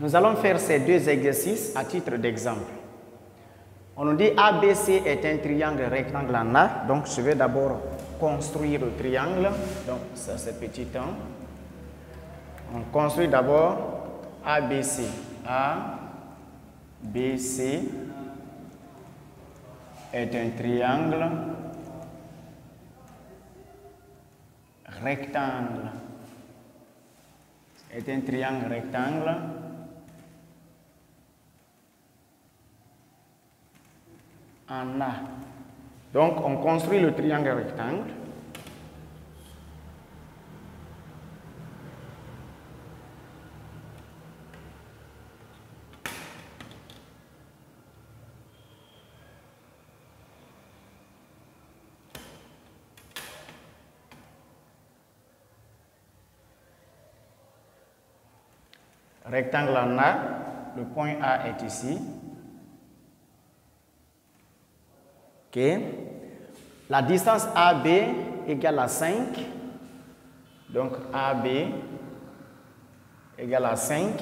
Nous allons faire ces deux exercices à titre d'exemple. On nous dit ABC est un triangle rectangle en A. Donc, je vais d'abord construire le triangle. Donc, ça c'est petit 1. On construit d'abord ABC. ABC est un triangle rectangle. Est un triangle rectangle en A. Donc, on construit le triangle rectangle. Rectangle en A, le point A est ici. Ok. La distance AB égale à 5. Donc AB égale à 5.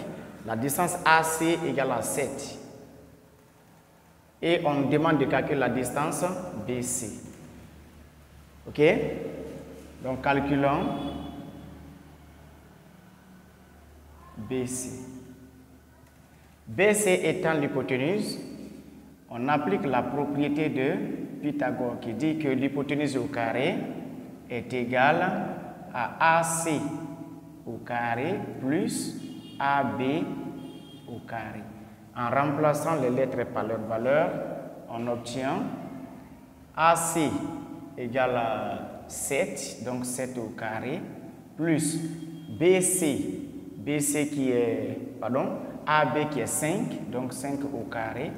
La distance AC égale à 7. Et on nous demande de calculer la distance BC. Ok. Donc calculons BC. BC étant l'hypoténuse, on applique la propriété de Pythagore qui dit que l'hypoténuse au carré est égale à AC au carré plus AB au carré. En remplaçant les lettres par leur valeur, on obtient AC égale à 7, donc 7 au carré, plus BC qui est, AB qui est 5, donc 5 au carré.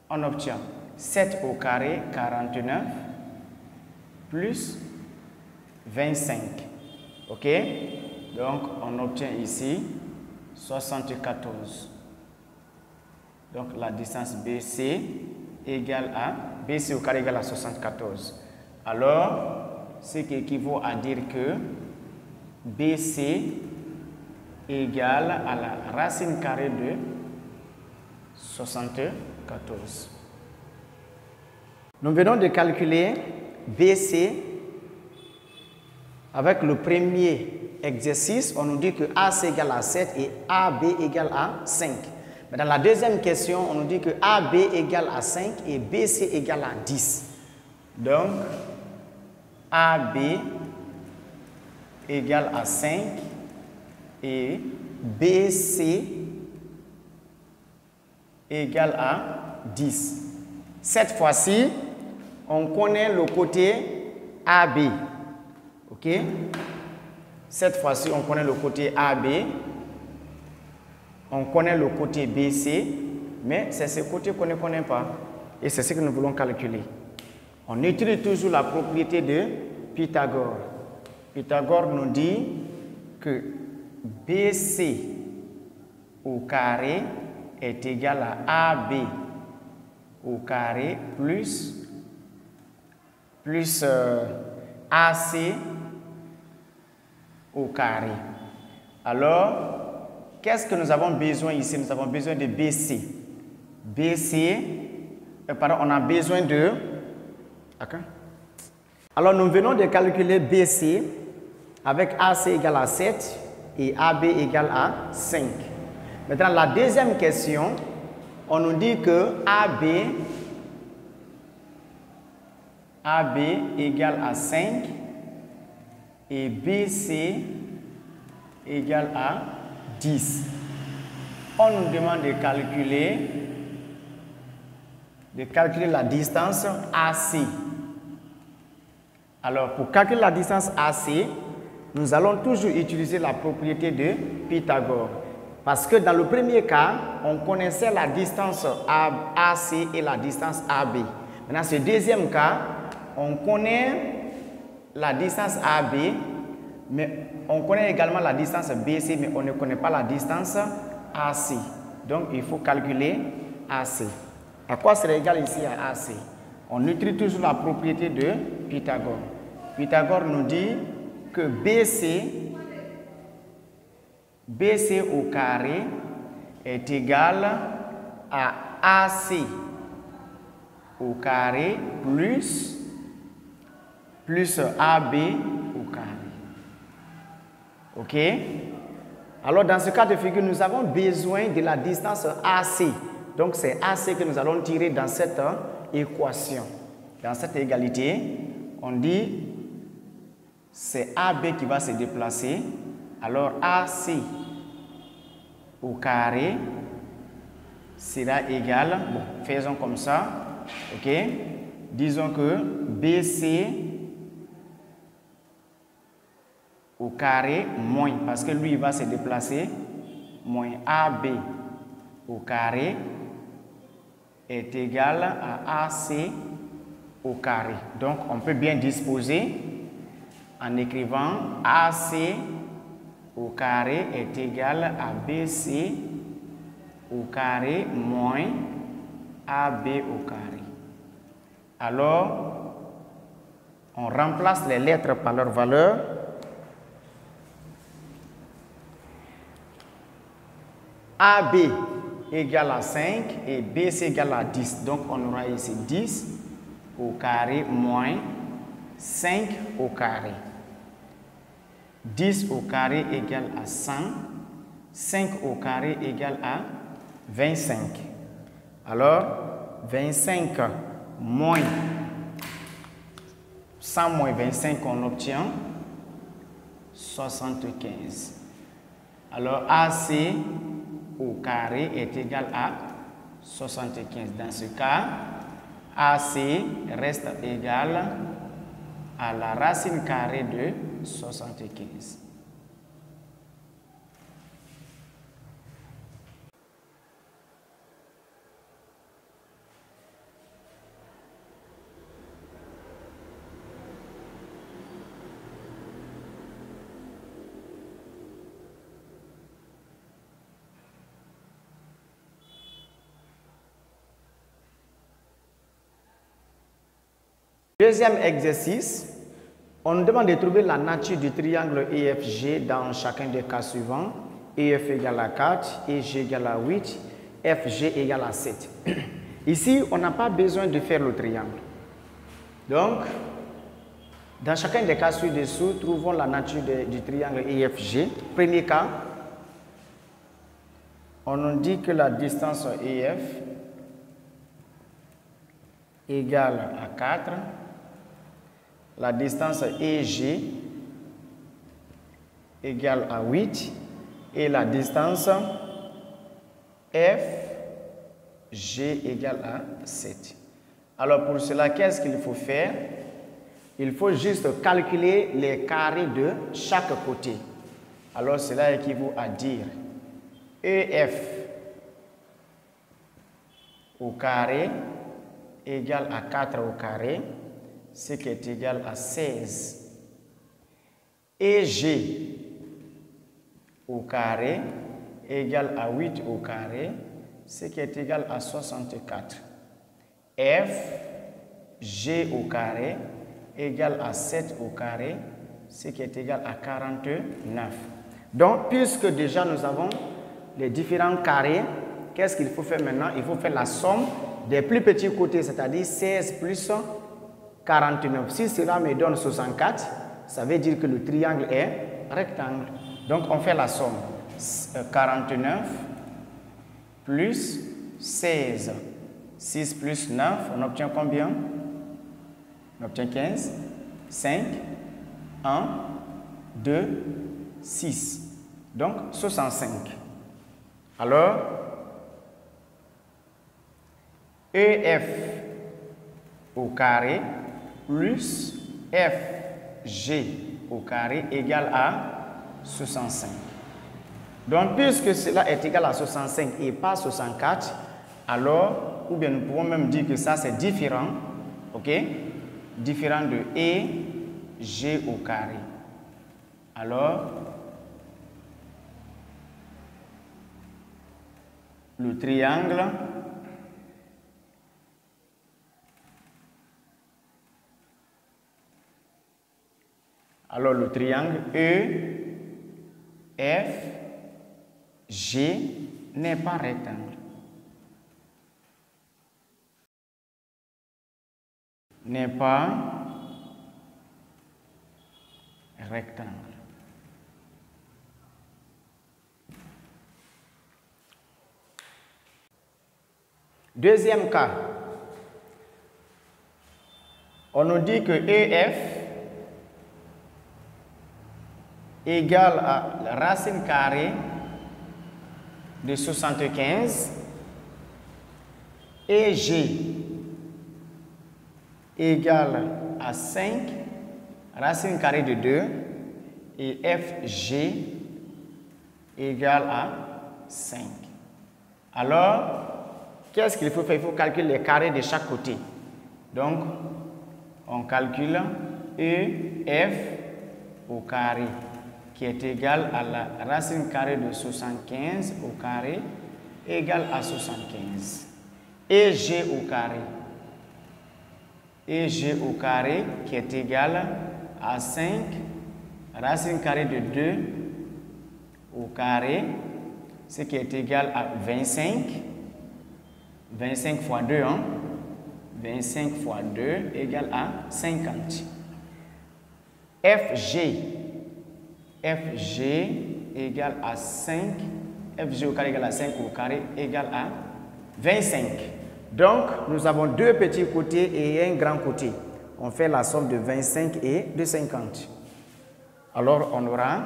On obtient 7 au carré, 49, plus 25. Ok? Donc, on obtient ici 74. Donc, la distance BC égale à, BC au carré égale à 74. Alors, ce qui équivaut à dire que BC égale à la racine carrée de 74. Nous venons de calculer BC avec le premier exercice. On nous dit que AC égale à 7 et AB égale à 5. Mais dans la deuxième question, on nous dit que AB égale à 5 et BC égale à 10. Donc, AB égale à 5 et BC égale à 10. Cette fois-ci, on connaît le côté AB. Ok? Cette fois-ci, on connaît le côté AB. On connaît le côté BC. Mais c'est ce côté qu'on ne connaît pas. Et c'est ce que nous voulons calculer. On utilise toujours la propriété de Pythagore. Pythagore nous dit que BC au carré est égal à AB au carré plus AC au carré. Alors, qu'est-ce que nous avons besoin ici? Nous avons besoin de BC. On a besoin de... Okay. Alors, nous venons de calculer BC avec AC égale à 7 et AB égale à 5. Maintenant, la deuxième question, on nous dit que AB égale à 5 et BC égale à 10. On nous demande de calculer la distance AC. Alors, pour calculer la distance AC, nous allons toujours utiliser la propriété de Pythagore. Parce que dans le premier cas, on connaissait la distance AC et la distance AB. Maintenant, ce deuxième cas, on connaît la distance AB, mais on connaît également la distance BC, mais on ne connaît pas la distance AC. Donc, il faut calculer AC. À quoi serait égal ici à AC? On utilise toujours la propriété de Pythagore. Pythagore nous dit que BC au carré est égal à AC au carré plus AB au carré. OK? Alors, dans ce cas de figure, nous avons besoin de la distance AC. Donc, c'est AC que nous allons tirer dans cette équation. Dans cette égalité, on dit c'est AB qui va se déplacer. Alors, AC au carré sera égal, bon, faisons comme ça, OK? Disons que BC au carré moins, parce que lui, il va se déplacer, moins AB au carré est égal à AC au carré. Donc, on peut bien disposer en écrivant AC au carré est égal à BC au carré moins AB au carré. Alors, on remplace les lettres par leur valeur. AB égale à 5 et BC égale à 10. Donc, on aura ici 10 au carré moins 5 au carré. 10 au carré égale à 100. 5 au carré égale à 25. Alors, 25 moins 100 moins 25, on obtient 75. Alors, AC au carré est égal à 75. Dans ce cas, AC reste égal à la racine carrée de 75. Deuxième exercice, on nous demande de trouver la nature du triangle EFG dans chacun des cas suivants. EF égale à 4, EG égale à 8, FG égale à 7. Ici, on n'a pas besoin de faire le triangle. Donc, dans chacun des cas ci-dessous, trouvons la nature du triangle EFG. Premier cas, on nous dit que la distance EF égale à 4. La distance EG égale à 8 et la distance FG égale à 7. Alors pour cela, qu'est-ce qu'il faut faire? Il faut juste calculer les carrés de chaque côté. Alors cela équivaut à dire EF au carré égale à 4 au carré, ce qui est égal à 16. EG au carré égale à 8 au carré, ce qui est égal à 64. FG au carré égale à 7 au carré, ce qui est égal à 49. Donc, puisque déjà nous avons les différents carrés, qu'est-ce qu'il faut faire maintenant? Il faut faire la somme des plus petits côtés, c'est-à-dire 16 plus 49. Si cela me donne 64, ça veut dire que le triangle est rectangle. Donc, on fait la somme. 49 plus 16. 6 plus 9, on obtient combien? On obtient 15. 5, 1, 2, 6. Donc, 65. Alors, EF au carré plus FG au carré égale à 65. Donc, puisque cela est égal à 65 et pas 64, alors, ou bien nous pouvons même dire que ça c'est différent, ok? Différent de EG au carré. Alors, le triangle EFG n'est pas rectangle. N'est pas rectangle. Deuxième cas, on nous dit que EF égale à la racine carrée de 75 et G égale à 5, racine carrée de 2, et FG égale à 5. Alors, qu'est-ce qu'il faut faire? Il faut calculer les carrés de chaque côté. Donc, on calcule EF au carré, qui est égal à la racine carrée de 75 au carré, égale à 75. Et G au carré. Et G au carré, qui est égal à 5, racine carrée de 2 au carré, ce qui est égal à 25. 25 fois 2, hein? 25 fois 2 égale à 50. FG égale à 5. FG au carré égale à 5 au carré égale à 25. Donc, nous avons deux petits côtés et un grand côté. On fait la somme de 25 et de 50. Alors, on aura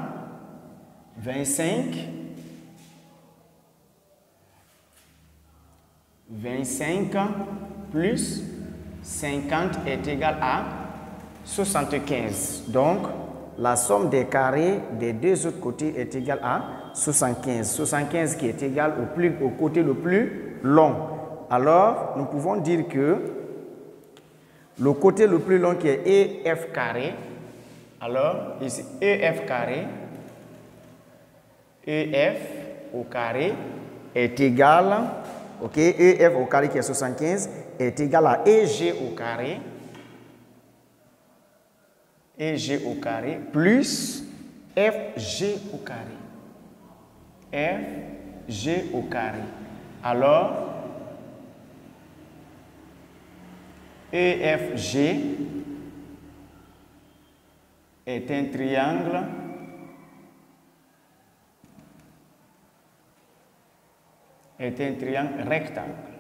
25 plus 50 est égal à 75. Donc, la somme des carrés des deux autres côtés est égale à 75. 75 qui est égal au côté le plus long. Alors, nous pouvons dire que le côté le plus long qui est EF carré, alors ici EF carré, EF au carré est égal, ok, EF au carré qui est 75 est égal à EG au carré, EG au carré plus FG au carré, FG au carré. Alors, EFG est un triangle rectangle.